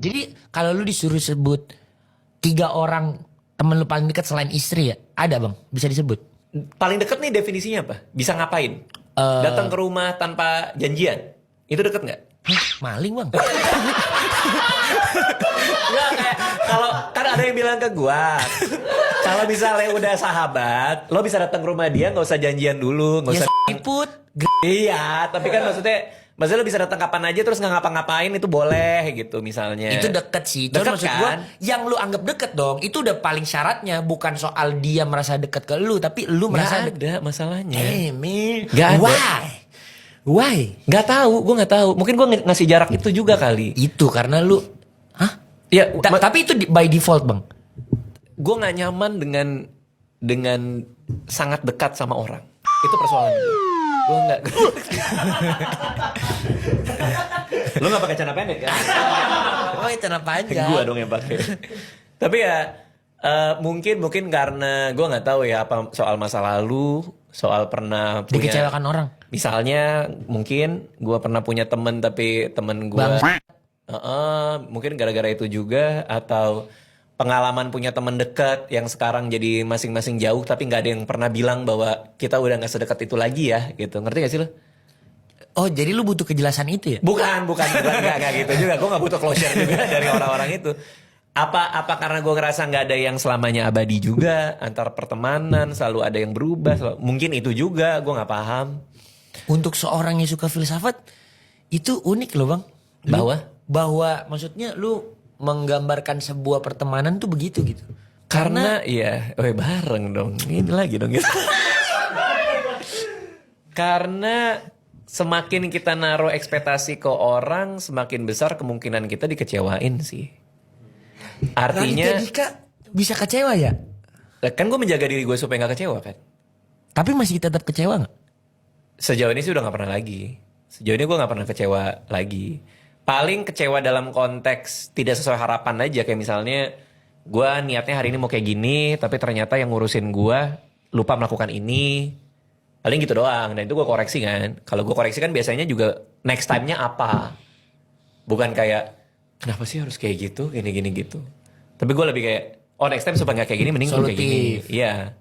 Jadi kalau lu disuruh sebut 3 orang temen lu paling dekat selain istri ya, ada bang? Bisa disebut? Paling deket nih definisinya apa? Bisa ngapain? Datang ke rumah tanpa janjian. Itu deket nggak? Hah, maling bang? Nggak, kayak kalau kan ada yang bilang ke gua, kalau misalnya udah sahabat, lo bisa datang ke rumah dia nggak usah janjian dulu, nggak Ya usah. siput. Iya, tapi kan maksudnya lo bisa datang kapan aja terus nggak ngapa-ngapain itu boleh gitu misalnya. Itu deket sih. Deket Cuman maksud gua, kan? yang lu anggap deket dong, itu udah paling syaratnya. Bukan soal dia merasa deket ke lu, tapi lu merasa Nggak ada masalahnya. man. Nggak ada. Why? Nggak tahu, gue nggak tahu. Mungkin gue ngasih jarak itu juga kali. Itu karena lu, hah? Ya, Tapi itu by default bang. gue nggak nyaman dengan sangat dekat sama orang. Itu persoalan gue nggak. Lo nggak pakai celana pendek kan? Oh itu celana panjang. Gue dong yang pakai. Tapi ya mungkin karena gue nggak tahu ya apa soal masa lalu, soal pernah punya. Dikecewakan orang. Misalnya mungkin gue pernah punya temen tapi temen gue mungkin gara-gara itu juga, atau pengalaman punya temen dekat yang sekarang jadi masing-masing jauh tapi nggak ada yang pernah bilang bahwa kita udah nggak sedekat itu lagi ya gitu. Ngerti gak sih lo? Oh jadi lu butuh kejelasan itu ya? Bukan nggak gitu juga. Gue nggak butuh closure juga dari orang-orang itu. Apa karena gue ngerasa nggak ada yang selamanya abadi juga, antar pertemanan selalu ada yang berubah. Mungkin itu juga gue nggak paham. Untuk seorang yang suka filsafat itu unik loh bang. Bahwa maksudnya lu menggambarkan sebuah pertemanan tuh begitu gitu. Karena iya, bareng dong. Ini lagi dong gitu. Karena semakin kita naruh ekspektasi ke orang, semakin besar kemungkinan kita dikecewain sih. Artinya, Raditya Dika bisa kecewa ya? kan gue menjaga diri gue supaya gak kecewa kan. Tapi masih tetap kecewa gak? Sejauh ini sih udah gak pernah lagi. Sejauh ini gue gak pernah kecewa lagi. Paling kecewa dalam konteks tidak sesuai harapan aja. Kayak misalnya gue niatnya hari ini mau kayak gini, tapi ternyata yang ngurusin gue lupa melakukan ini. Paling gitu doang. Dan itu gue koreksi kan. Kalau gue koreksi kan biasanya juga next time-nya apa. Bukan kayak kenapa sih harus kayak gitu, gini-gini gitu. Tapi gue lebih kayak, oh next time supaya gak kayak gini mending lu kayak gini. Iya.